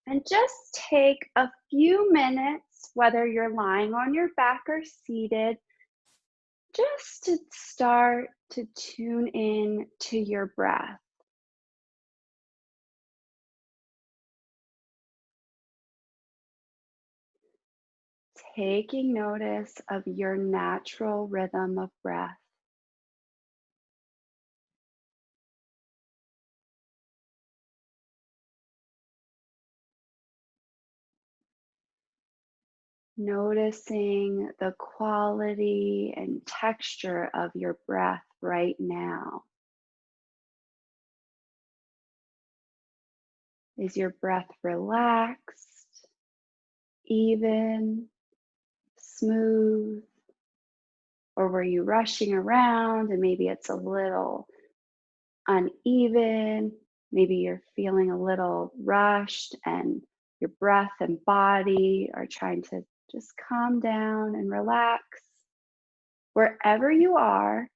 And just take a few minutes, whether you're lying on your back or seated, just to start to tune in to your breath. Taking notice of your natural rhythm of breath. Noticing the quality and texture of your breath right now. Is your breath relaxed, even, smooth, or were you rushing around and maybe it's a little uneven? Maybe you're feeling a little rushed and your breath and body are trying to just calm down and relax. Wherever you are,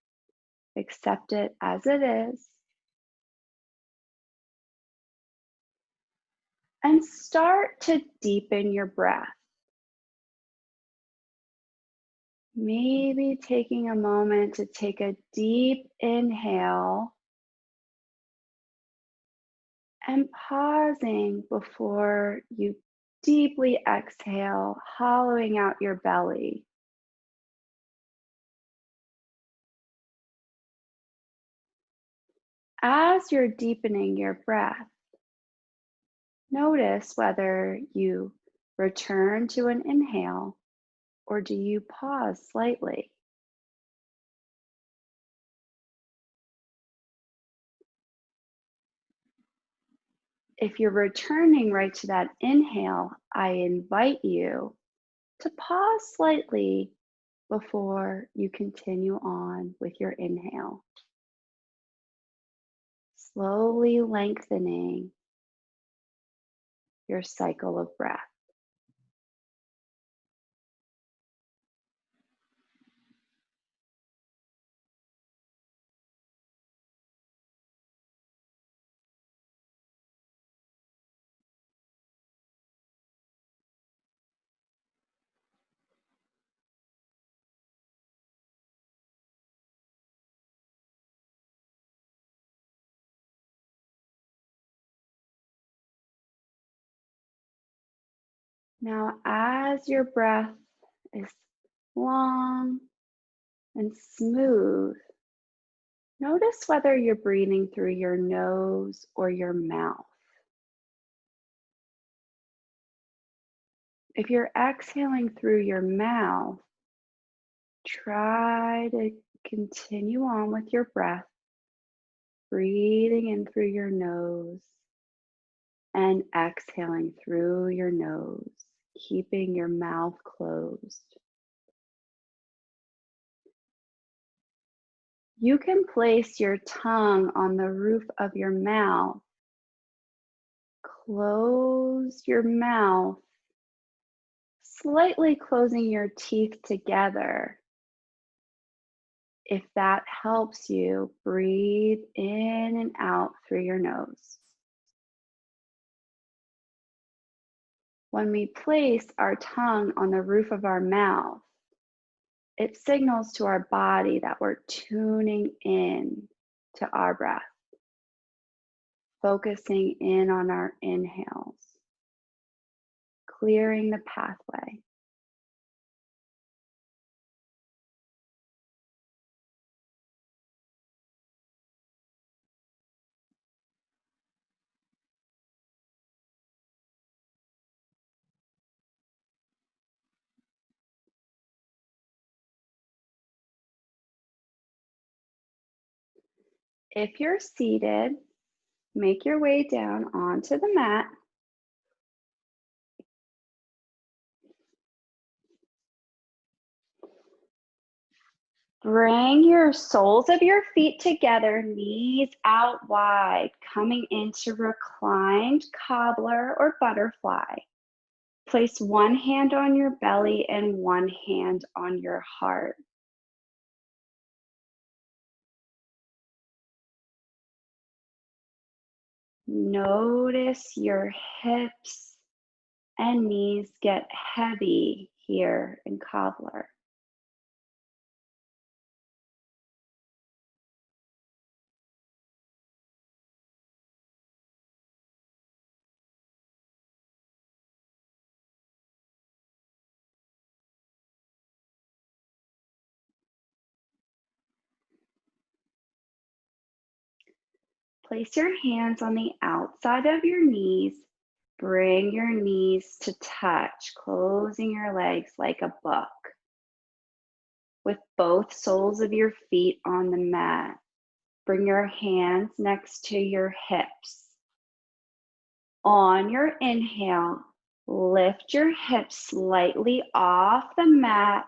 accept it as it is and start to deepen your breath. Maybe taking a moment to take a deep inhale and pausing before you deeply exhale, hollowing out your belly. As you're deepening your breath, notice whether you return to an inhale or do you pause slightly. If you're returning right to that inhale, I invite you to pause slightly before you continue on with your inhale, slowly lengthening your cycle of breath. Now, as your breath is long and smooth, notice whether you're breathing through your nose or your mouth. If you're exhaling through your mouth, try to continue on with your breath, breathing in through your nose and exhaling through your nose, keeping your mouth closed. You can place your tongue on the roof of your mouth. Close your mouth, slightly closing your teeth together. If that helps you, breathe in and out through your nose. When we place our tongue on the roof of our mouth, it signals to our body that we're tuning in to our breath, focusing in on our inhales, clearing the pathway. If you're seated, make your way down onto the mat. Bring your soles of your feet together, knees out wide, coming into reclined cobbler or butterfly. Place one hand on your belly and one hand on your heart. Notice your hips and knees get heavy here in cobbler. Place your hands on the outside of your knees. Bring your knees to touch, closing your legs like a book, with both soles of your feet on the mat. Bring your hands next to your hips. On your inhale, lift your hips slightly off the mat,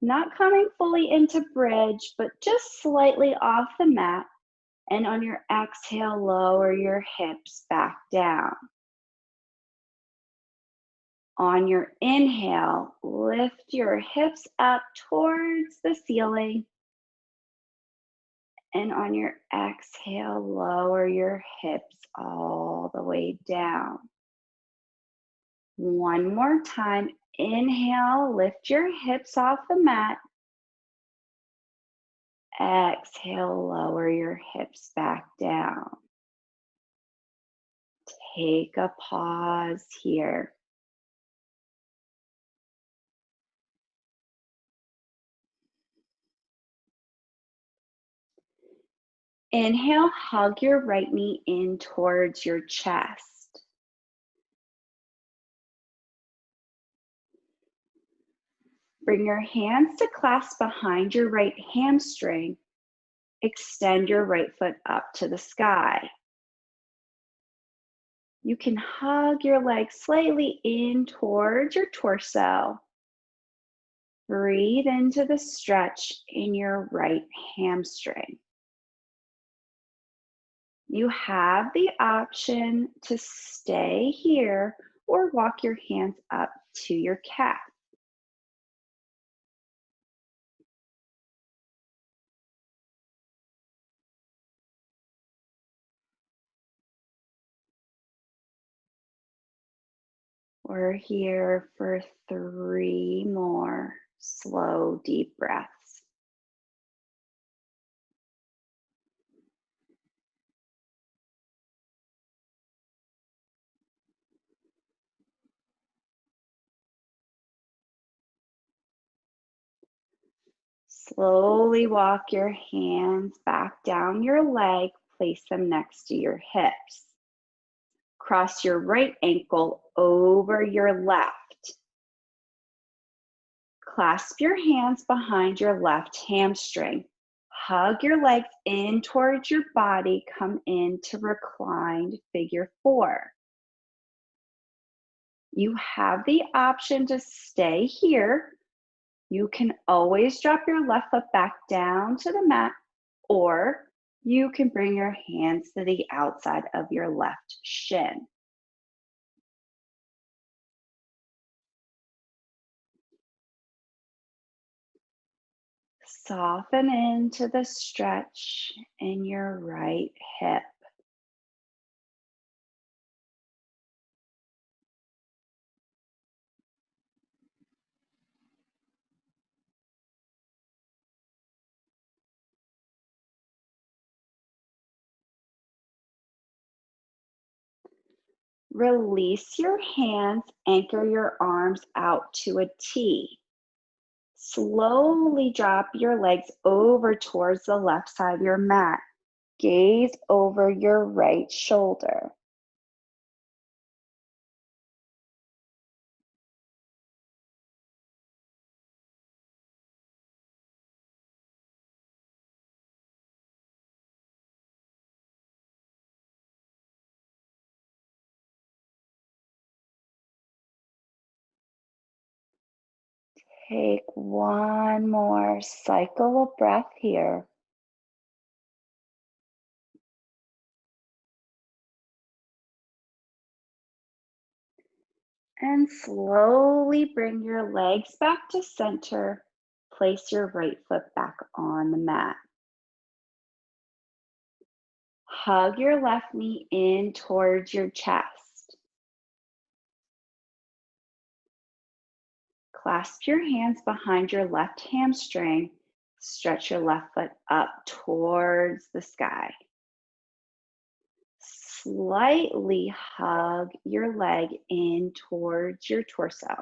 not coming fully into bridge, but just slightly off the mat. And on your exhale, lower your hips back down. On your inhale, lift your hips up towards the ceiling. And on your exhale, lower your hips all the way down. One more time. Inhale, lift your hips off the mat. Exhale, lower your hips back down. Take a pause here. Inhale, hug your right knee in towards your chest. Bring your hands to clasp behind your right hamstring. Extend your right foot up to the sky. You can hug your legs slightly in towards your torso. Breathe into the stretch in your right hamstring. You have the option to stay here or walk your hands up to your calf. We're here for 3 more slow, deep breaths. Slowly walk your hands back down your leg, place them next to your hips. Cross your right ankle over your left. Clasp your hands behind your left hamstring. Hug your legs in towards your body. Come into reclined figure 4. You have the option to stay here. You can always drop your left foot back down to the mat, or you can bring your hands to the outside of your left shin. Soften into the stretch in your right hip. Release your hands, anchor your arms out to a T. Slowly drop your legs over towards the left side of your mat. Gaze over your right shoulder. Take one more cycle of breath here. And slowly bring your legs back to center. Place your right foot back on the mat. Hug your left knee in towards your chest. Clasp your hands behind your left hamstring. Stretch your left foot up towards the sky. Slightly hug your leg in towards your torso.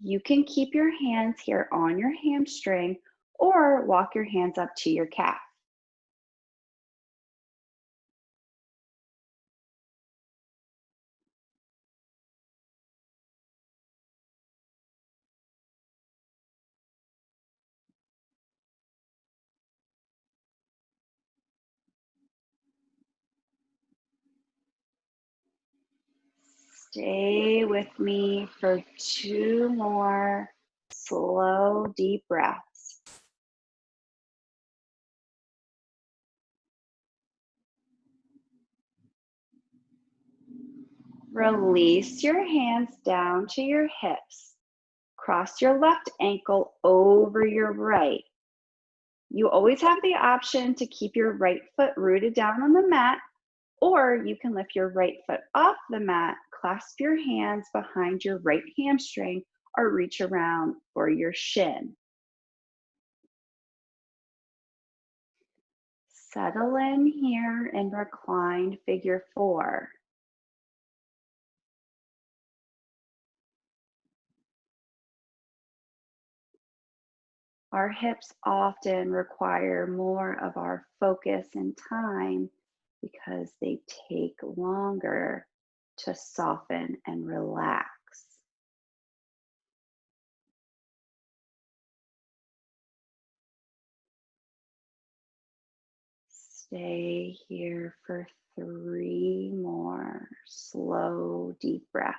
You can keep your hands here on your hamstring or walk your hands up to your calf. Stay with me for 2 more slow, deep breaths. Release your hands down to your hips. Cross your left ankle over your right. You always have the option to keep your right foot rooted down on the mat, or you can lift your right foot off the mat, clasp your hands behind your right hamstring, or reach around for your shin. Settle in here in reclined figure 4. Our hips often require more of our focus and time because they take longer to soften and relax. Stay here for 3 more slow, deep breaths.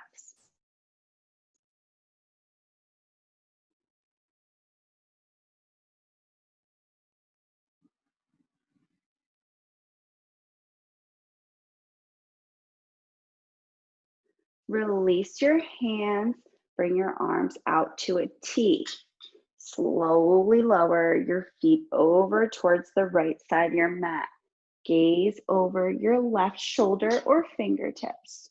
Release your hands, bring your arms out to a T. Slowly lower your feet over towards the right side of your mat. Gaze over your left shoulder or fingertips.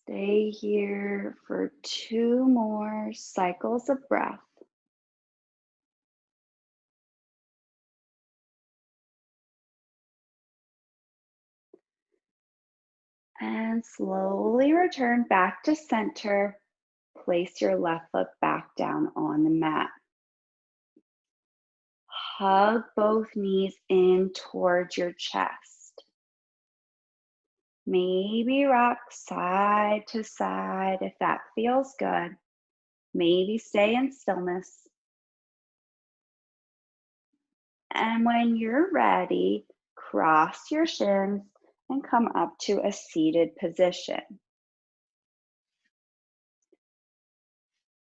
Stay here for 2 more cycles of breath. And slowly return back to center. Place your left foot back down on the mat. Hug both knees in towards your chest. Maybe rock side to side if that feels good. Maybe stay in stillness. And when you're ready, cross your shins and come up to a seated position.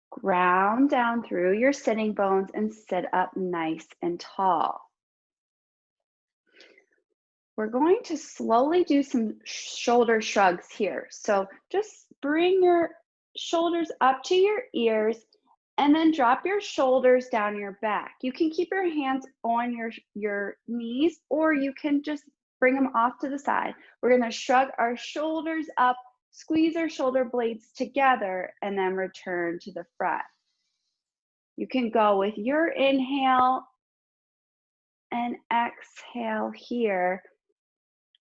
Ground down through your sitting bones and sit up nice and tall. We're going to slowly do some shoulder shrugs here. So just bring your shoulders up to your ears and then drop your shoulders down your back. You can keep your hands on your knees, or you can just bring them off to the side. We're going to shrug our shoulders up, squeeze our shoulder blades together, and then return to the front. You can go with your inhale and exhale here.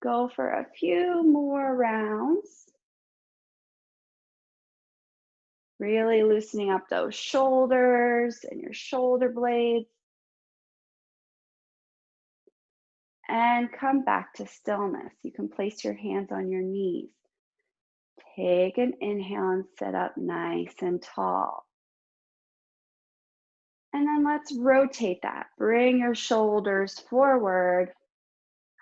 Go for a few more rounds. Really loosening up those shoulders and your shoulder blades. And come back to stillness. You can place your hands on your knees. Take an inhale and sit up nice and tall. And then let's rotate that. Bring your shoulders forward.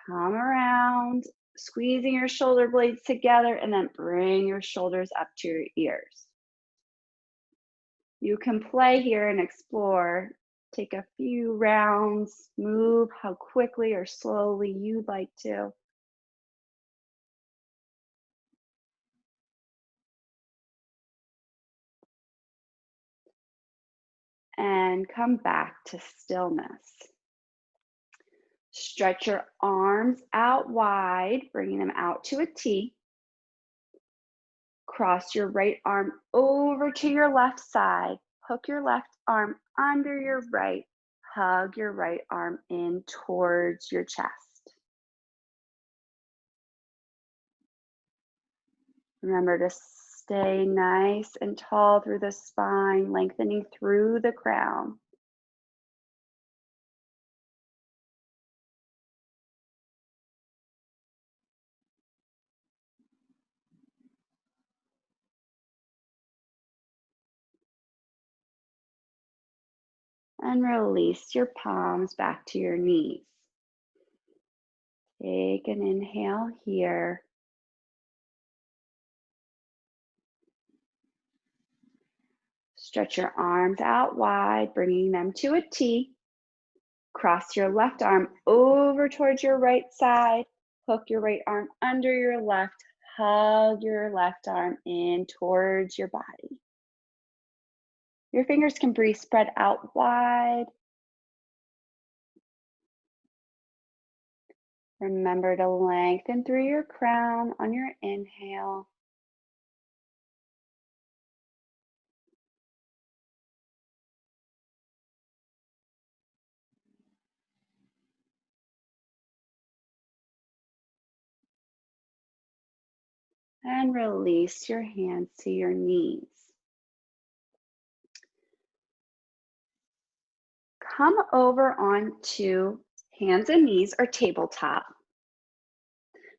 Come around, squeezing your shoulder blades together, and then bring your shoulders up to your ears. You can play here and explore. Take a few rounds, move how quickly or slowly you'd like to. and come back to stillness. Stretch your arms out wide, bringing them out to a T. Cross your right arm over to your left side. Hook your left arm under your right. Hug your right arm in towards your chest. Remember to stay nice and tall through the spine, lengthening through the crown. And release your palms back to your knees. Take an inhale here. Stretch your arms out wide, bringing them to a T. Cross your left arm over towards your right side. Hook your right arm under your left. Hug your left arm in towards your body. Your fingers can be spread out wide. Remember to lengthen through your crown on your inhale. And release your hands to your knees. Come over onto hands and knees or tabletop.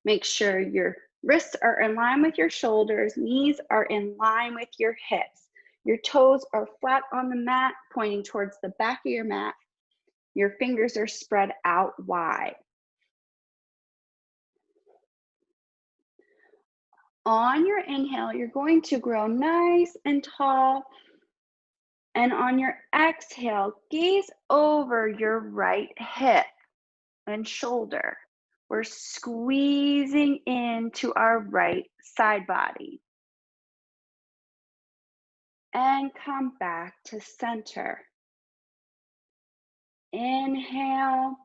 Make sure your wrists are in line with your shoulders, knees are in line with your hips. Your toes are flat on the mat, pointing towards the back of your mat. Your fingers are spread out wide. On your inhale, you're going to grow nice and tall. And on your exhale, gaze over your right hip and shoulder. We're squeezing into our right side body. And come back to center. Inhale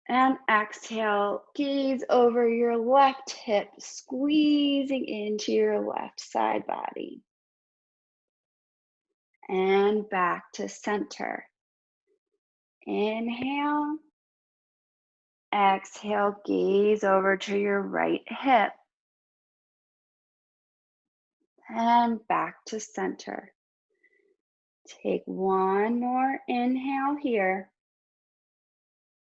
and exhale. Gaze over your left hip, squeezing into your left side body. And back to center. Inhale. Exhale, gaze over to your right hip. And back to center. Take one more inhale here.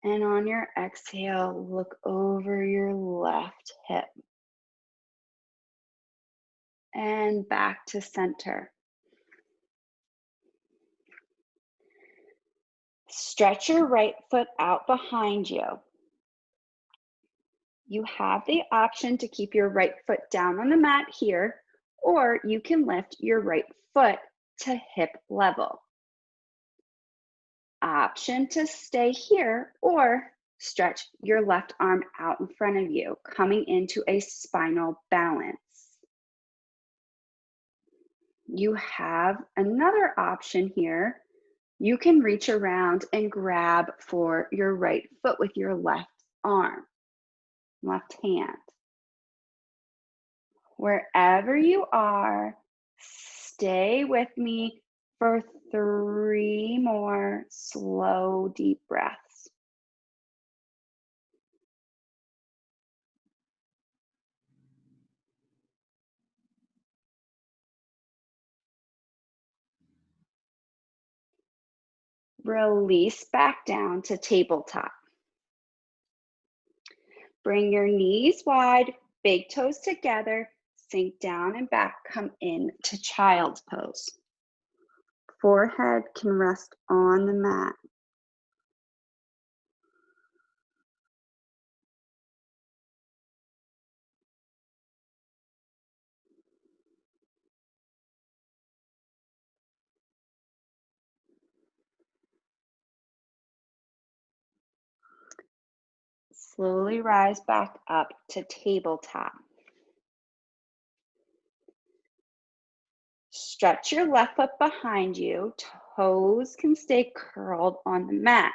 And on your exhale, look over your left hip. And back to center. Stretch your right foot out behind you. You have the option to keep your right foot down on the mat here, or you can lift your right foot to hip level. Option to stay here or stretch your left arm out in front of you, coming into a spinal balance. You have another option here. You can reach around and grab for your right foot with your left arm, left hand. Wherever you are, stay with me for 3 more slow, deep breaths. Release back down to tabletop. Bring your knees wide, big toes together, sink down and back, come in to child's pose. Forehead can rest on the mat. Slowly rise back up to tabletop. Stretch your left foot behind you, toes can stay curled on the mat.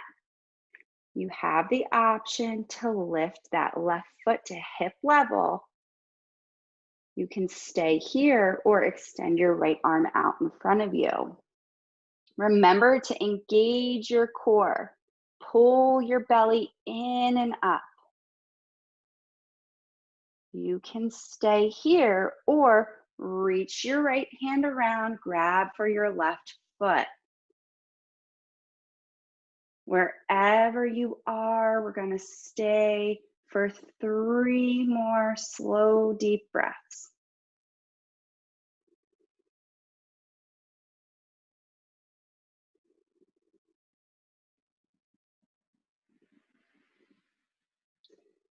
You have the option to lift that left foot to hip level. You can stay here or extend your right arm out in front of you. Remember to engage your core. Pull your belly in and up. You can stay here or reach your right hand around, grab for your left foot. Wherever you are, we're going to stay for 3 more slow, deep breaths.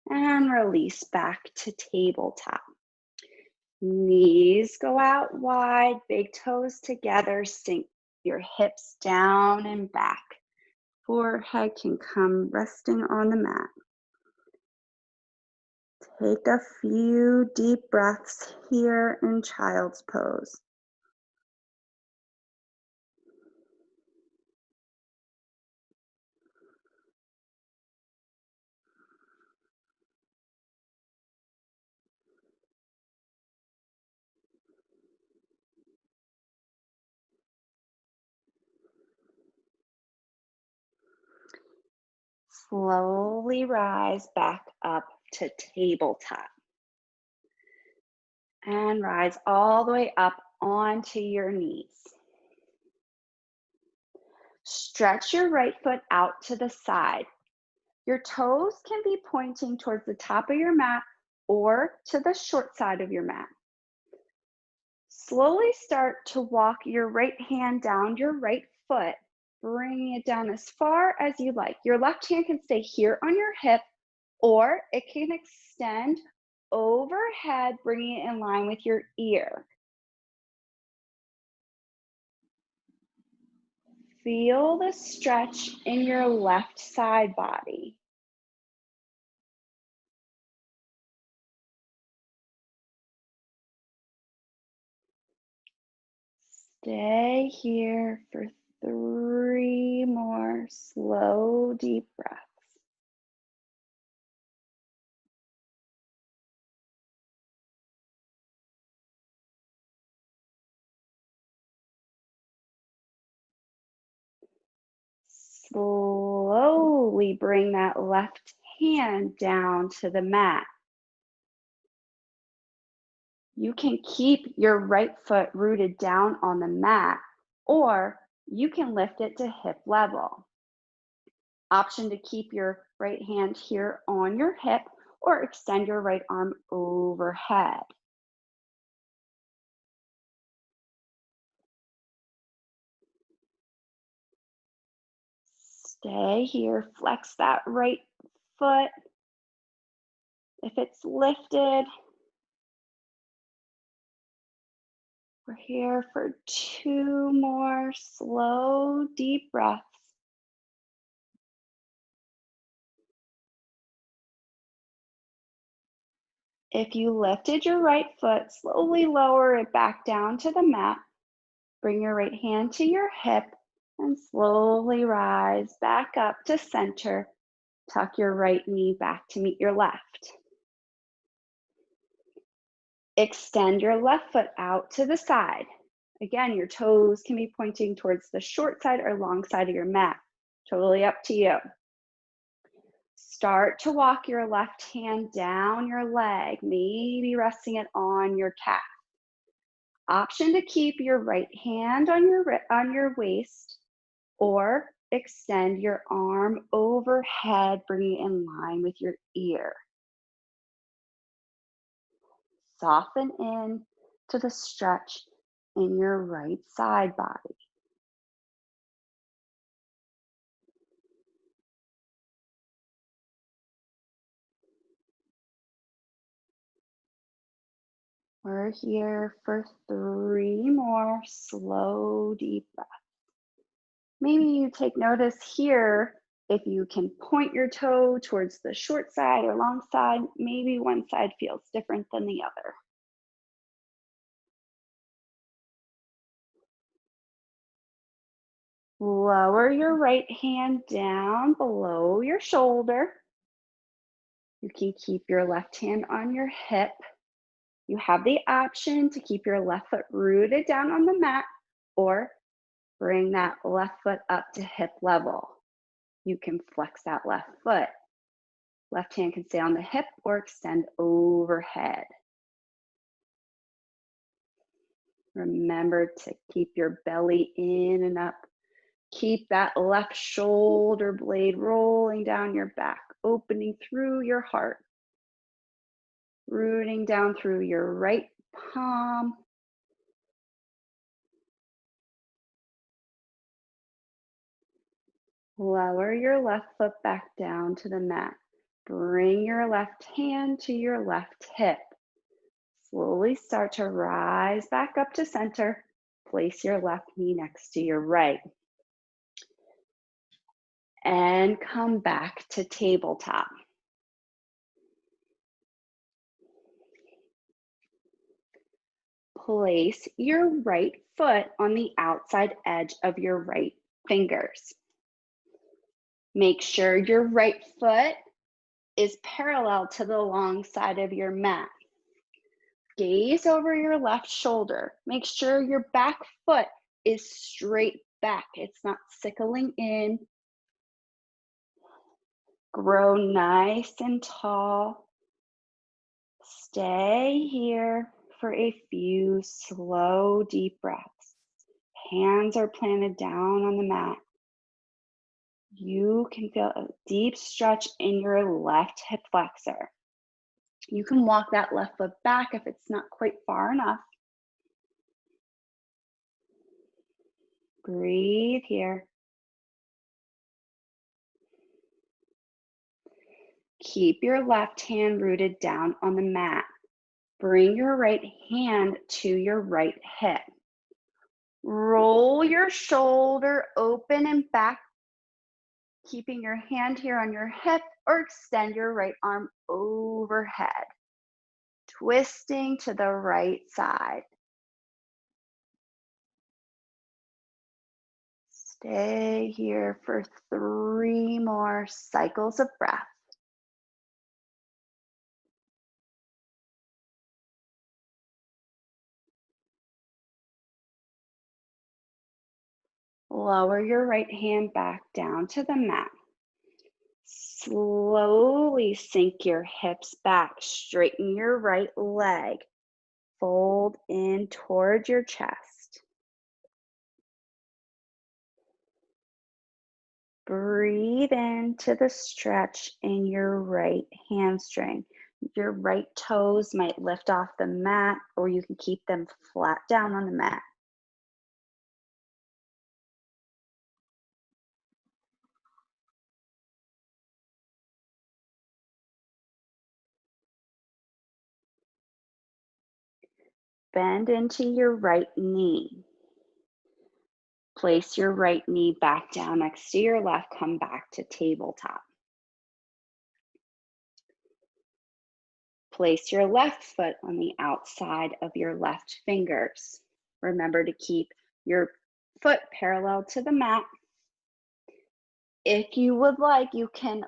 And release back to tabletop. Knees go out wide, big toes together, sink your hips down and back. Forehead can come resting on the mat. Take a few deep breaths here in child's pose. Slowly rise back up to tabletop. And rise all the way up onto your knees. Stretch your right foot out to the side. Your toes can be pointing towards the top of your mat or to the short side of your mat. Slowly start to walk your right hand down your right foot, bringing it down as far as you like. Your left hand can stay here on your hip, or it can extend overhead, bringing it in line with your ear. Feel the stretch in your left side body. Stay here for 3 more slow, deep breaths. Slowly bring that left hand down to the mat. You can keep your right foot rooted down on the mat, or you can lift it to hip level. Option to keep your right hand here on your hip or extend your right arm overhead. Stay here, flex that right foot. If it's lifted, we're here for 2 more slow, deep breaths. If you lifted your right foot, slowly lower it back down to the mat. Bring your right hand to your hip and slowly rise back up to center. Tuck your right knee back to meet your left. Extend your left foot out to the side. Again, your toes can be pointing towards the short side or long side of your mat. Totally up to you. Start to walk your left hand down your leg, maybe resting it on your calf. Option to keep your right hand on your waist or extend your arm overhead, bringing it in line with your ear. Soften in to the stretch in your right side body. We're here for 3 more slow, deep breaths. Maybe you take notice here if you can point your toe towards the short side or long side. Maybe one side feels different than the other. Lower your right hand down below your shoulder. You can keep your left hand on your hip. You have the option to keep your left foot rooted down on the mat or bring that left foot up to hip level. You can flex that left foot. Left hand can stay on the hip or extend overhead. Remember to keep your belly in and up. Keep that left shoulder blade rolling down your back, opening through your heart, rooting down through your right palm. Lower your left foot back down to the mat. Bring your left hand to your left hip. Slowly start to rise back up to center. Place your left knee next to your right. And come back to tabletop. Place your right foot on the outside edge of your right fingers. Make sure your right foot is parallel to the long side of your mat. Gaze over your left shoulder. Make sure your back foot is straight back. It's not sickling in. Grow nice and tall. Stay here for a few slow, deep breaths. Hands are planted down on the mat. You can feel a deep stretch in your left hip flexor. You can walk that left foot back if it's not quite far enough. Breathe here. Keep your left hand rooted down on the mat. Bring your right hand to your right hip. Roll your shoulder open and back, keeping your hand here on your hip, or extend your right arm overhead, twisting to the right side. Stay here for 3 more cycles of breath. Lower your right hand back down to the mat. Slowly sink your hips back. Straighten your right leg. Fold in towards your chest. Breathe into the stretch in your right hamstring. Your right toes might lift off the mat, or you can keep them flat down on the mat. Bend into your right knee. Place your right knee back down next to your left. Come back to tabletop. Place your left foot on the outside of your left fingers. Remember to keep your foot parallel to the mat. If you would like, you can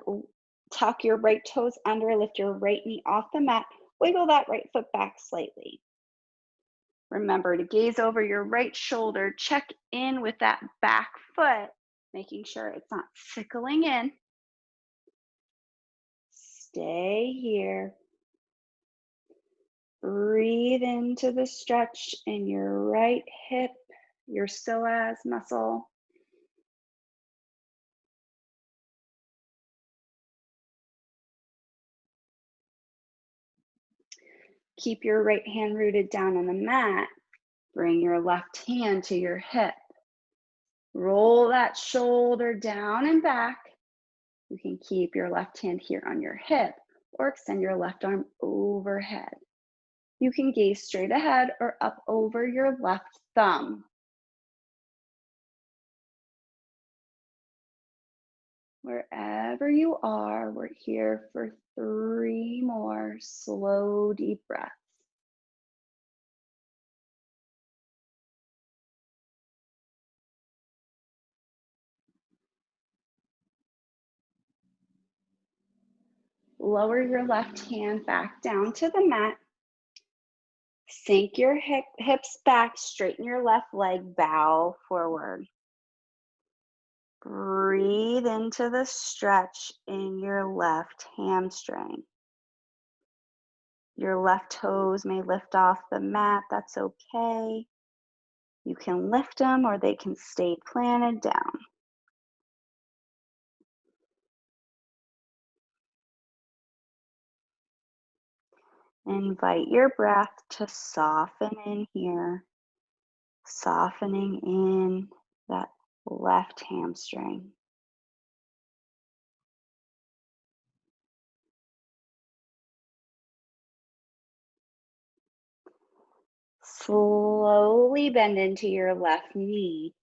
tuck your right toes under, lift your right knee off the mat, wiggle that right foot back slightly. Remember to gaze over your right shoulder, check in with that back foot, making sure it's not sickling in. Stay here. Breathe into the stretch in your right hip, your psoas muscle. Keep your right hand rooted down on the mat. Bring your left hand to your hip. Roll that shoulder down and back. You can keep your left hand here on your hip or extend your left arm overhead. You can gaze straight ahead or up over your left thumb. Wherever you are, we're here for 3 more slow, deep breaths. Lower your left hand back down to the mat. Sink your hips back, straighten your left leg, bow forward. Breathe into the stretch in your left hamstring. Your left toes may lift off the mat, that's okay. You can lift them or they can stay planted down. Invite your breath to soften in here, softening in that left hamstring. Slowly bend into your left knee.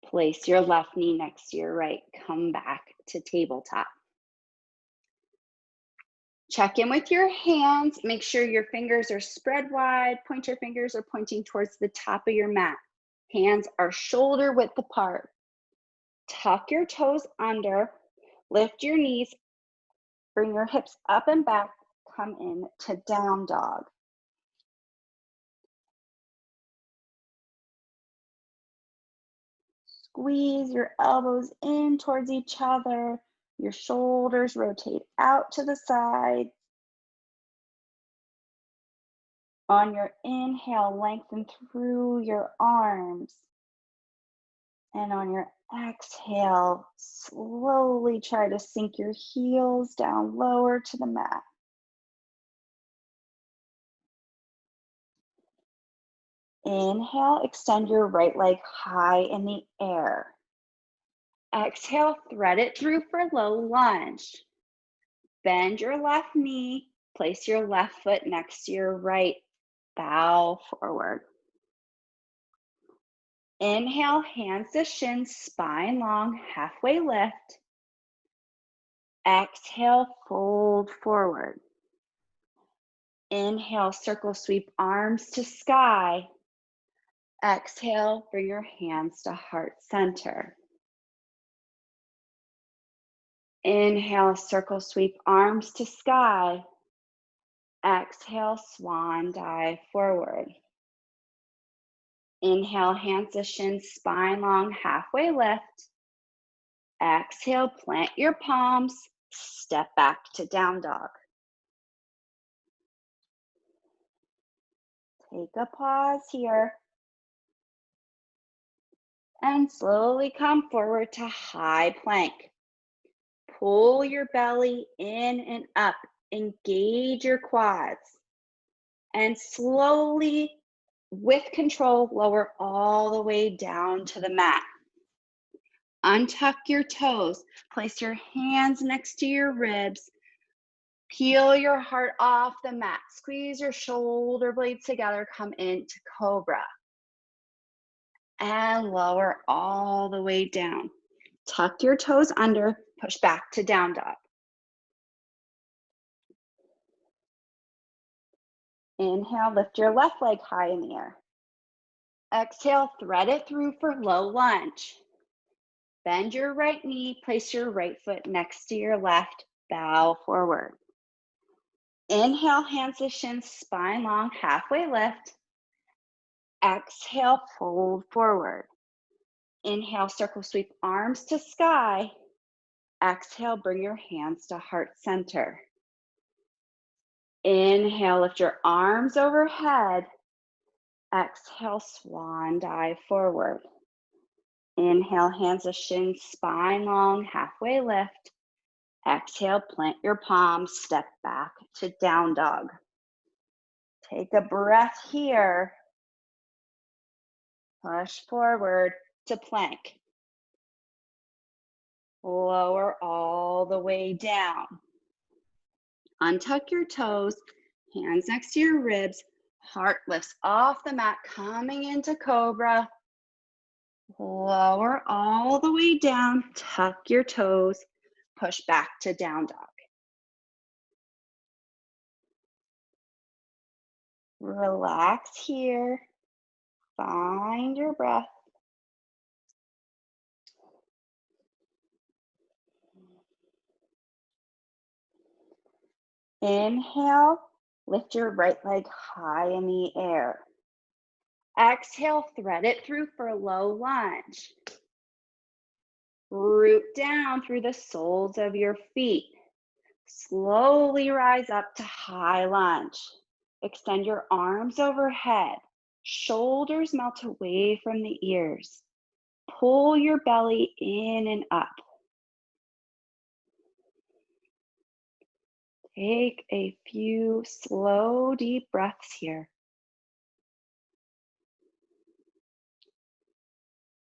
Place your left knee next to your right. Come back to tabletop. Check in with your hands. Make sure your fingers are spread wide. Pointer fingers are pointing towards the top of your mat. Hands are shoulder width apart. Tuck your toes under. Lift your knees. Bring your hips up and back. Come in to down dog. Squeeze your elbows in towards each other. Your shoulders rotate out to the side. On your inhale, lengthen through your arms. And on your exhale, slowly try to sink your heels down lower to the mat. Inhale, extend your right leg high in the air. Exhale, thread it through for low lunge. Bend your left knee, place your left foot next to your right. Bow forward. Inhale, hands to shins, spine long, halfway lift. Exhale, fold forward. Inhale, circle sweep arms to sky. Exhale, bring your hands to heart center. Inhale, circle sweep arms to sky. Exhale, swan dive forward. Inhale, hands to shins, spine long, halfway lift. Exhale, plant your palms, step back to down dog. Take a pause here. And slowly come forward to high plank. Pull your belly in and up. Engage your quads. And slowly, with control, lower all the way down to the mat. Untuck your toes. Place your hands next to your ribs. Peel your heart off the mat. Squeeze your shoulder blades together. Come into cobra. And lower all the way down. Tuck your toes under. Push back to down dog. Inhale, lift your left leg high in the air. Exhale, thread it through for low lunge. Bend your right knee, place your right foot next to your left, bow forward. Inhale, hands to shins, spine long, halfway lift. Exhale, fold forward. Inhale, circle sweep arms to sky. Exhale, bring your hands to heart center. Inhale, lift your arms overhead. Exhale, swan dive forward. Inhale, hands to shins, spine long, halfway lift. Exhale, plant your palms, step back to down dog. Take a breath here. Push forward to plank. Lower all the way down. Untuck your toes, hands next to your ribs. Heart lifts off the mat, coming into cobra. Lower all the way down, tuck your toes, push back to down dog. Relax here. Find your breath. Inhale, lift your right leg high in the air. Exhale, thread it through for low lunge. Root down through the soles of your feet. Slowly rise up to high lunge. Extend your arms overhead. Shoulders melt away from the ears. Pull your belly in and up. Take a few slow, deep breaths here.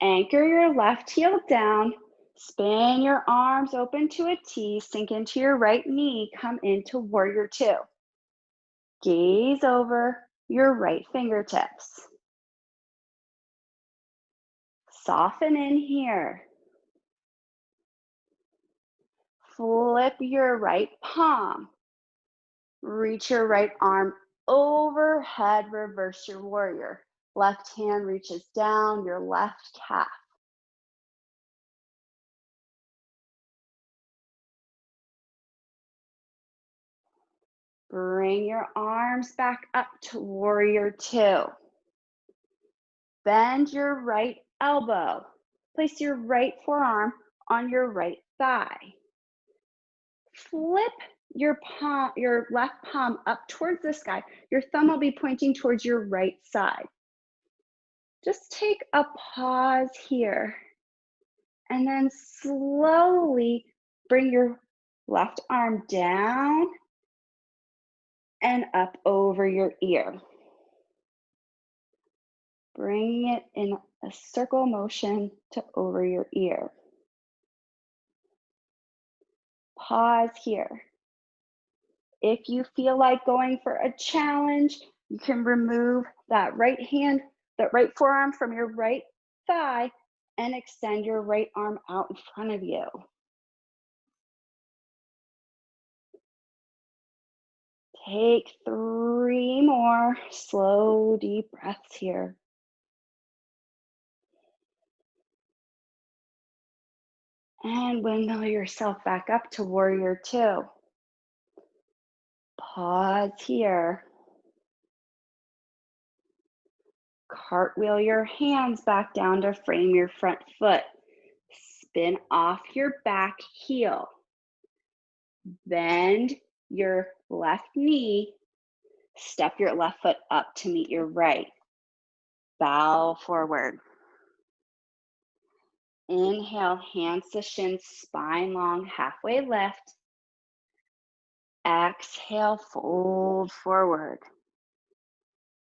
Anchor your left heel down. Spin your arms open to a T. Sink into your right knee. Come into warrior two. Gaze over your right fingertips. Soften in here. Flip your right palm. Reach your right arm overhead, reverse your warrior. Left hand reaches down your left calf. Bring your arms back up to warrior two. Bend your right elbow. Place your right forearm on your right thigh. Flip your left palm up towards the sky. Your thumb will be pointing towards your right side. Just take a pause here and then slowly bring your left arm down and up over your ear. Bringing it in a circle motion to over your ear. Pause here. If you feel like going for a challenge, you can remove that right forearm from your right thigh and extend your right arm out in front of you. Take 3 more slow, deep breaths here. And windmill yourself back up to warrior two. Pause here. Cartwheel your hands back down to frame your front foot. Spin off your back heel. Bend your left knee. Step your left foot up to meet your right. Bow forward. Inhale, hands to shins, spine long, halfway lift. Exhale, fold forward.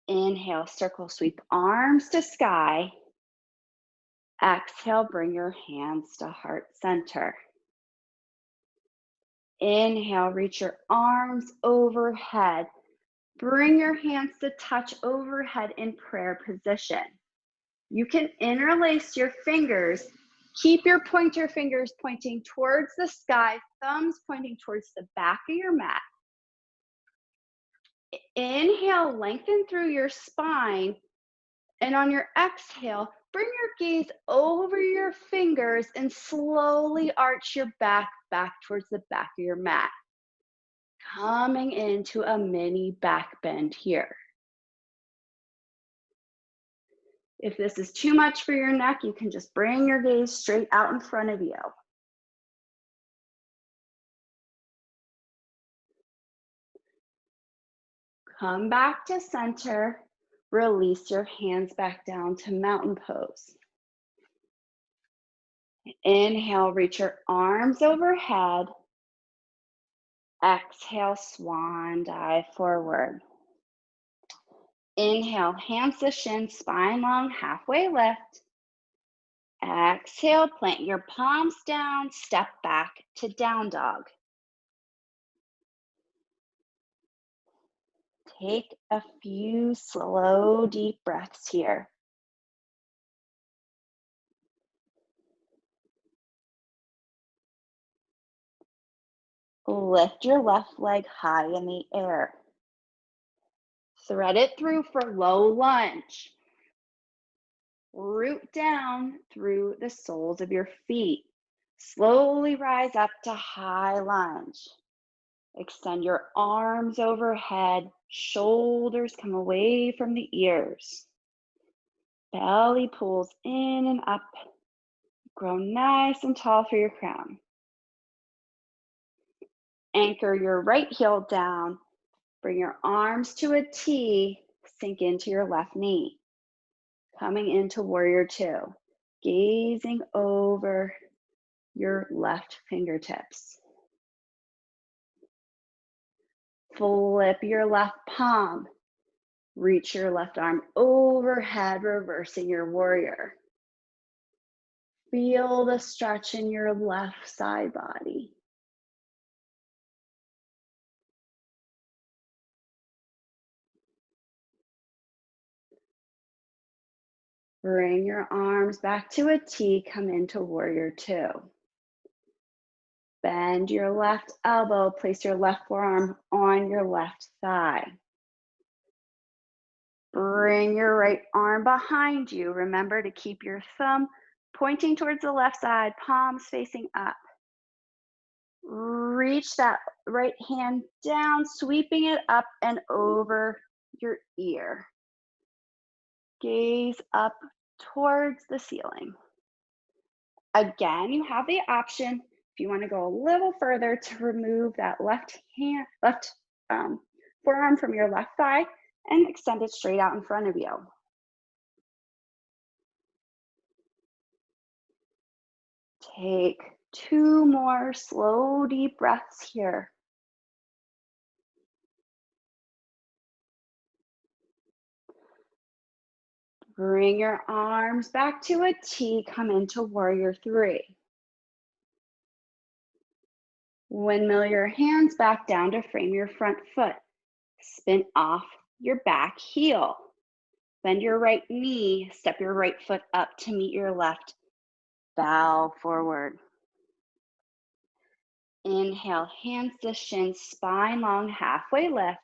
Inhale, circle sweep arms to sky. Exhale, bring your hands to heart center. Inhale, reach your arms overhead. Bring your hands to touch overhead in prayer position. You can interlace your fingers. Keep your pointer fingers pointing towards the sky, thumbs pointing towards the back of your mat. Inhale, lengthen through your spine. And on your exhale, bring your gaze over your fingers and slowly arch your back towards the back of your mat. Coming into a mini back bend here. If this is too much for your neck, you can just bring your gaze straight out in front of you. Come back to center. Release your hands back down to mountain pose. Inhale, reach your arms overhead. Exhale, swan dive forward. Inhale, hands to shins, spine long, halfway lift. Exhale, plant your palms down, step back to down dog. Take a few slow, deep breaths here. Lift your left leg high in the air. Thread it through for low lunge. Root down through the soles of your feet. Slowly rise up to high lunge. Extend your arms overhead, shoulders come away from the ears. Belly pulls in and up. Grow nice and tall for your crown. Anchor your right heel down. Bring your arms to a T. Sink into your left knee. Coming into warrior two. Gazing over your left fingertips. Flip your left palm. Reach your left arm overhead, reversing your warrior. Feel the stretch in your left side body. Bring your arms back to a T, come into warrior two. Bend your left elbow, place your left forearm on your left thigh. Bring your right arm behind you. Remember to keep your thumb pointing towards the left side, palms facing up. Reach that right hand down, sweeping it up and over your ear. Gaze up towards the ceiling. Again, you have the option, if you want to go a little further, to remove that left forearm from your left thigh and extend it straight out in front of you. Take 2 more slow, deep breaths here. Bring your arms back to a T, come into warrior three. Windmill your hands back down to frame your front foot. Spin off your back heel. Bend your right knee, step your right foot up to meet your left. Bow forward. Inhale, hands to shins, spine long, halfway lift.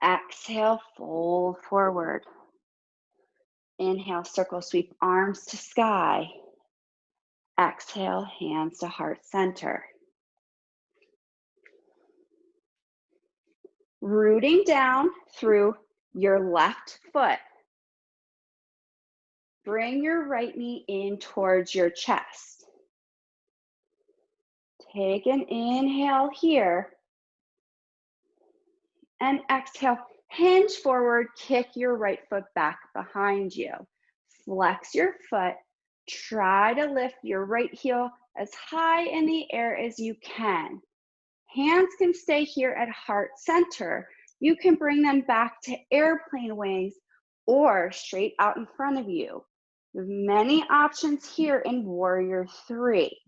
Exhale, fold forward. Inhale, circle sweep, arms to sky. Exhale, hands to heart center. Rooting down through your left foot. Bring your right knee in towards your chest. Take an inhale here. And exhale, hinge forward, kick your right foot back behind you. Flex your foot. Try to lift your right heel as high in the air as you can. Hands can stay here at heart center. You can bring them back to airplane wings or straight out in front of you. You have many options here in warrior three.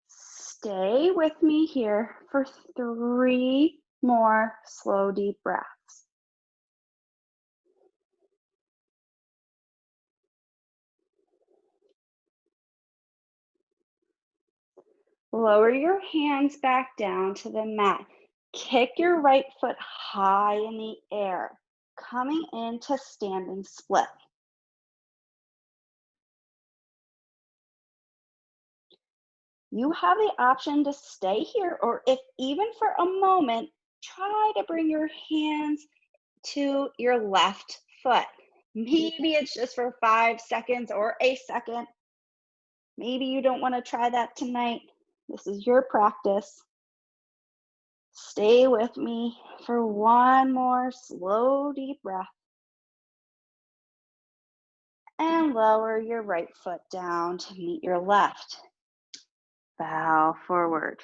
Stay with me here for 3 more slow, deep breaths. Lower your hands back down to the mat. Kick your right foot high in the air, coming into standing split. You have the option to stay here, or if even for a moment, try to bring your hands to your left foot. Maybe it's just for 5 seconds or a second. Maybe you don't want to try that tonight. This is your practice. Stay with me for 1 more slow, deep breath. And lower your right foot down to meet your left. Bow forward.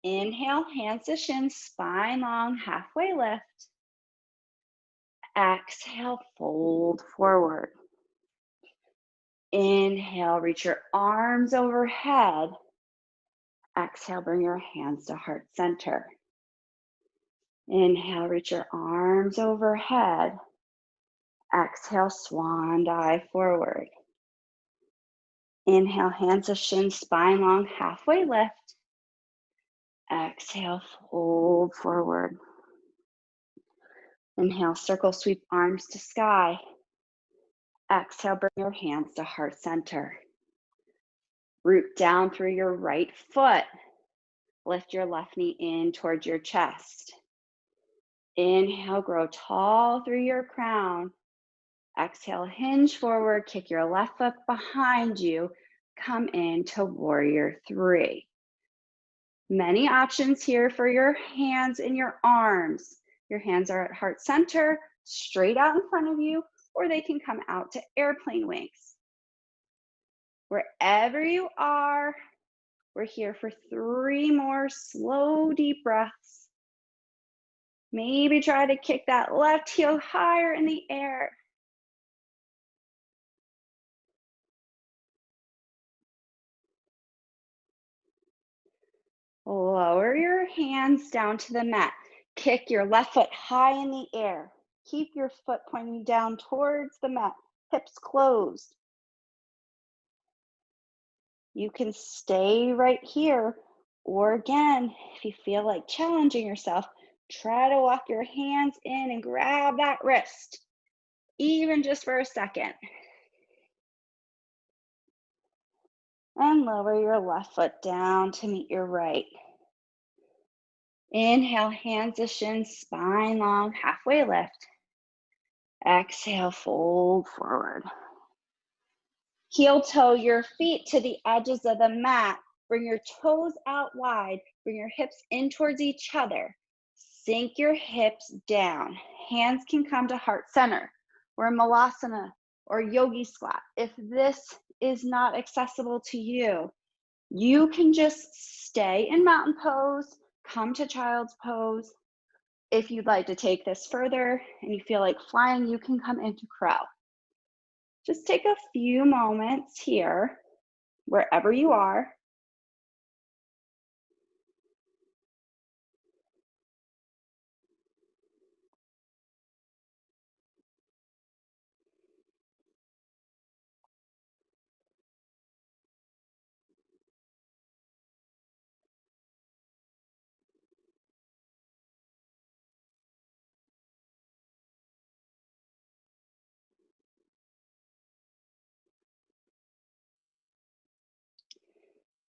Inhale, hands to shins, spine long, halfway lift. Exhale, fold forward. Inhale, reach your arms overhead. Exhale, bring your hands to heart center. Inhale, reach your arms overhead. Exhale, swan dive forward. Inhale, hands to shins, spine long, halfway lift. Exhale, fold forward. Inhale, circle sweep, arms to sky. Exhale, bring your hands to heart center. Root down through your right foot. Lift your left knee in towards your chest. Inhale, grow tall through your crown. Exhale, hinge forward, kick your left foot behind you. Come into warrior three. Many options here for your hands and your arms. Your hands are at heart center, straight out in front of you, or they can come out to airplane wings. Wherever you are, we're here for 3 more slow, deep breaths. Maybe try to kick that left heel higher in the air. Lower your hands down to the mat. Kick your left foot high in the air. Keep your foot pointing down towards the mat, hips closed. You can stay right here, or again, if you feel like challenging yourself, try to walk your hands in and grab that wrist, even just for a second. And lower your left foot down to meet your right. Inhale, hands to shins, spine long, halfway lift. Exhale, fold forward. Heel toe your feet to the edges of the mat. Bring your toes out wide. Bring your hips in towards each other. Sink your hips down. Hands can come to heart center or malasana or yogi squat. If this is not accessible to you, you can just stay in mountain pose, come to child's pose. If you'd like to take this further and you feel like flying, you can come into crow. Just take a few moments here, wherever you are.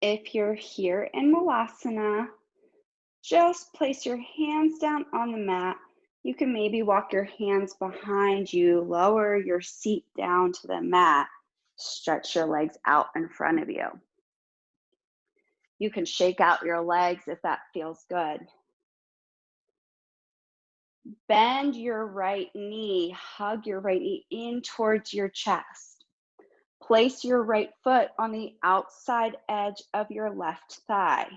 If you're here in Malasana, just place your hands down on the mat. You can maybe walk your hands behind you, lower your seat down to the mat, stretch your legs out in front of you. You can shake out your legs if that feels good. Bend your right knee, hug your right knee in towards your chest. Place your right foot on the outside edge of your left thigh.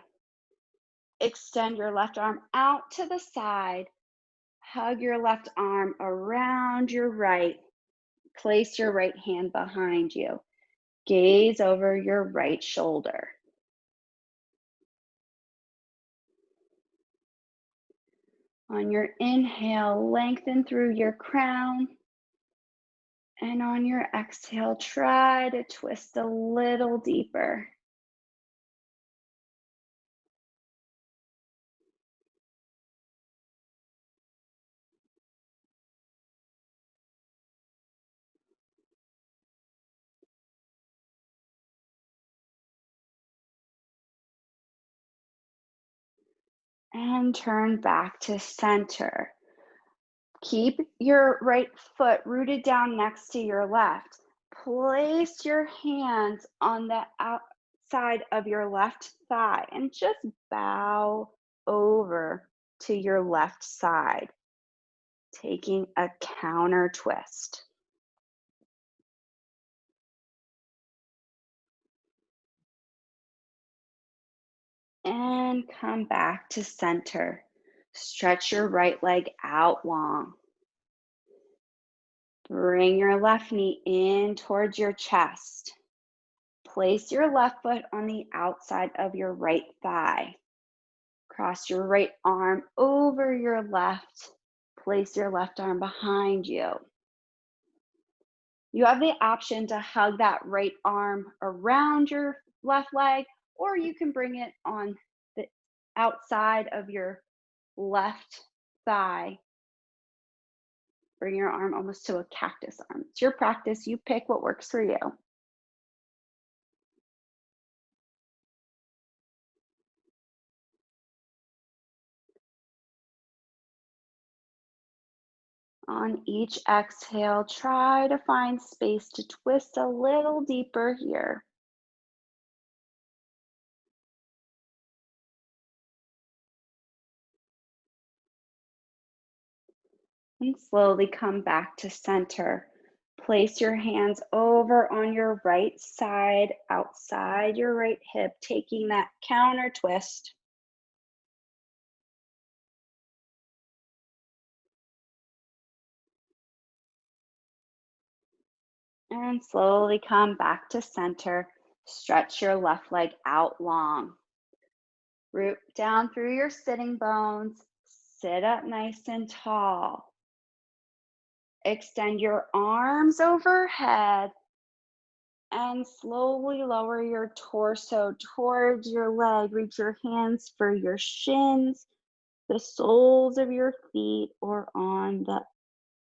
Extend your left arm out to the side. Hug your left arm around your right. Place your right hand behind you. Gaze over your right shoulder. On your inhale, lengthen through your crown. And on your exhale, try to twist a little deeper. And turn back to center. Keep your right foot rooted down next to your left. Place your hands on the outside of your left thigh and just bow over to your left side, taking a counter twist. And come back to center. Stretch your right leg out long. Bring your left knee in towards your chest. Place your left foot on the outside of your right thigh. Cross your right arm over your left. Place your left arm behind you. You have the option to hug that right arm around your left leg, or you can bring it on the outside of your left thigh. Bring your arm almost to a cactus arm. It's your practice. You pick what works for you. On each exhale, try to find space to twist a little deeper here. And slowly come back to center. Place your hands over on your right side, outside your right hip, taking that counter twist. And slowly come back to center. Stretch your left leg out long. Root down through your sitting bones. Sit up nice and tall. Extend your arms overhead and slowly lower your torso towards your leg. Reach your hands for your shins, the soles of your feet, or on the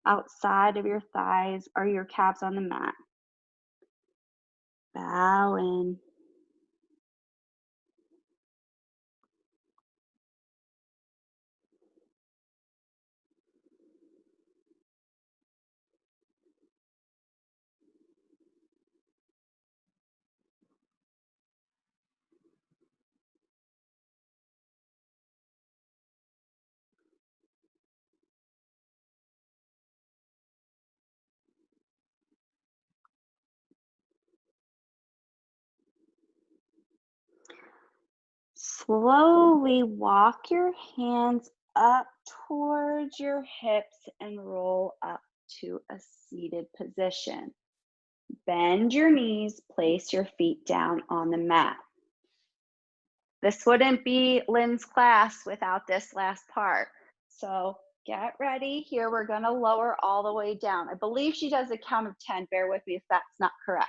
outside of your thighs or your calves on the mat. Bow in. Slowly walk your hands up towards your hips and roll up to a seated position. Bend your knees, place your feet down on the mat. This wouldn't be Lynn's class without this last part. So get ready. Here, we're going to lower all the way down. I believe she does a count of 10. Bear with me if that's not correct.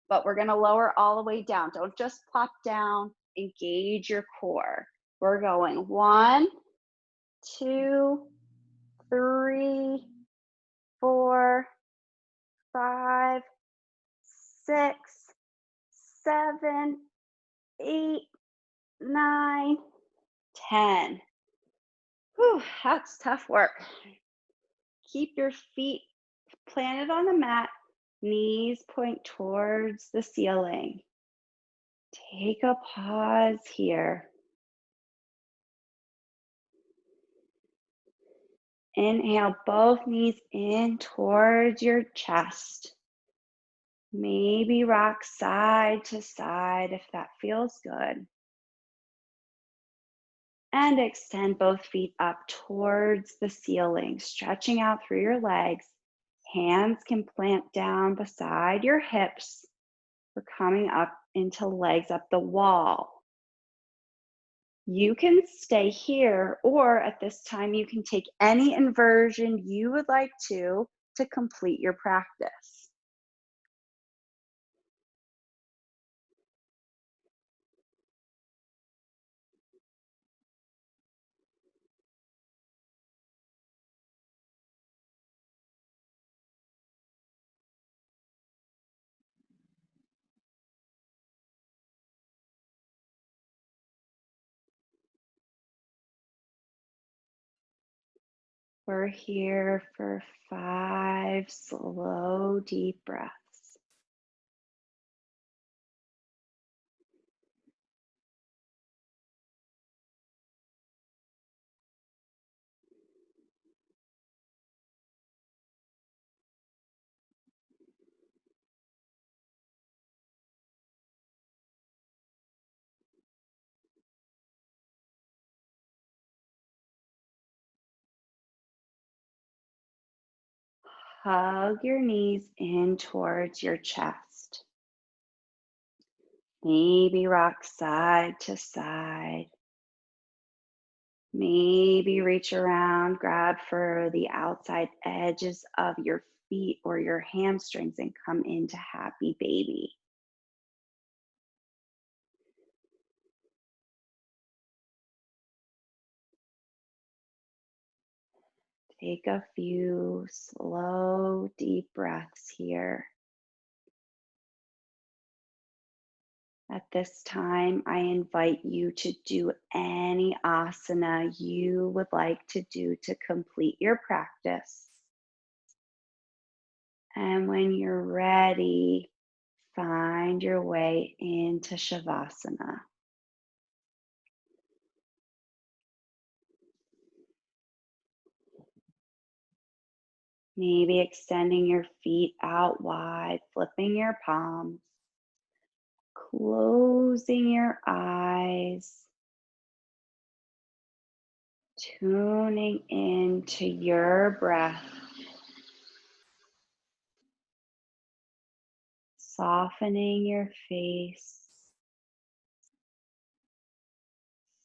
But we're going to lower all the way down. Don't just plop down. Engage your core. We're going 1, 2, 3, 4, 5, 6, 7, 8, 9, 10. Whew, that's tough work. Keep your feet planted on the mat, knees point towards the ceiling. Take a pause here. Inhale, both knees in towards your chest. Maybe rock side to side if that feels good. And extend both feet up towards the ceiling, stretching out through your legs. Hands can plant down beside your hips. We're coming up into legs up the wall. You can stay here, or at this time, you can take any inversion you would like to complete your practice. We're here for 5 slow, deep breaths. Hug your knees in towards your chest. Maybe rock side to side. Maybe reach around, grab for the outside edges of your feet or your hamstrings and come into happy baby. Take a few slow, deep breaths here. At this time, I invite you to do any asana you would like to do to complete your practice. And when you're ready, find your way into Shavasana. Maybe extending your feet out wide, flipping your palms, closing your eyes, tuning into your breath, softening your face,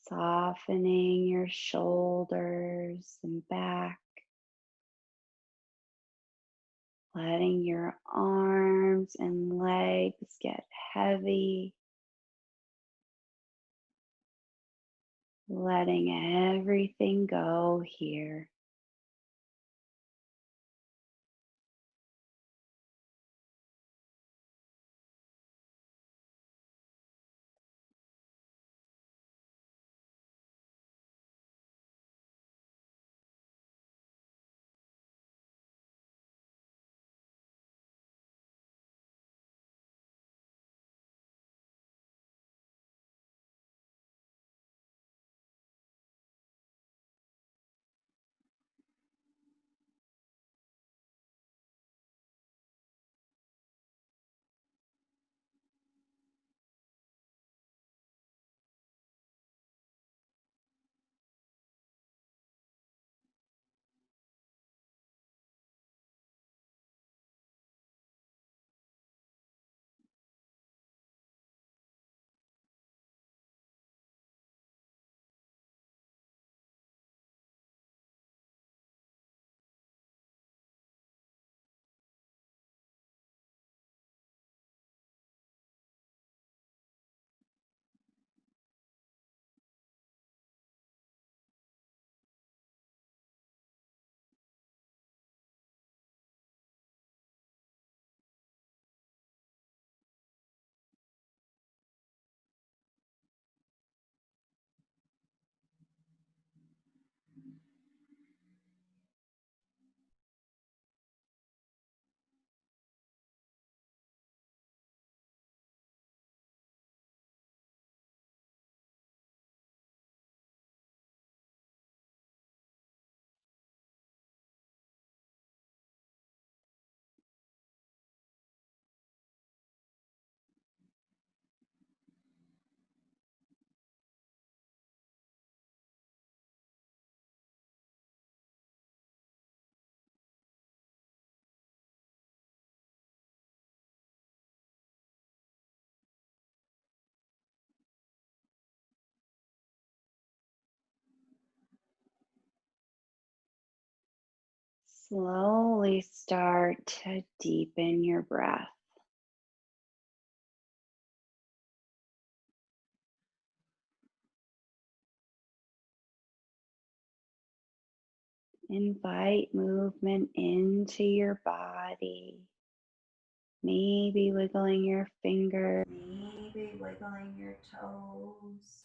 softening your shoulders and back, letting your arms and legs get heavy, letting everything go here. Slowly start to deepen your breath. Invite movement into your body. Maybe wiggling your fingers, maybe wiggling your toes.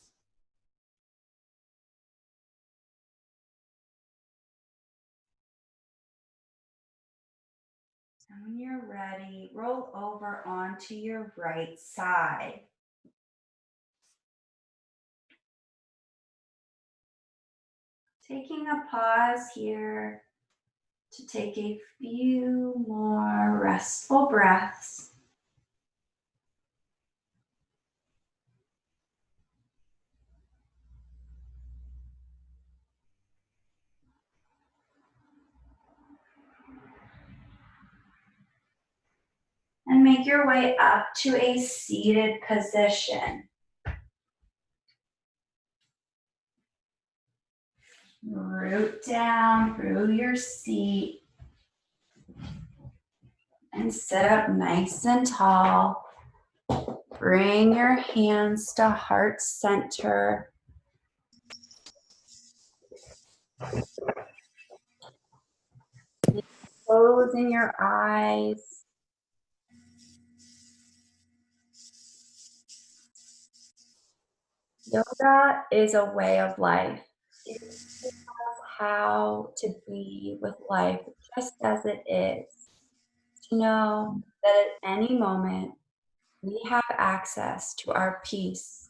And when you're ready, roll over onto your right side. Taking a pause here to take a few more restful breaths. And make your way up to a seated position. Root down through your seat and sit up nice and tall. Bring your hands to heart center. Closing your eyes. Yoga is a way of life. It's how to be with life just as it is. to know that at any moment we have access to our peace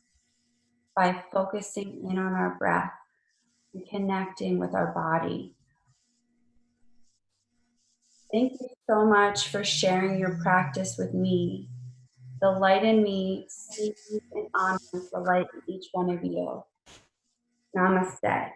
by focusing in on our breath and connecting with our body. Thank you so much for sharing your practice with me. The light in me sees and honors the light in each one of you. Namaste.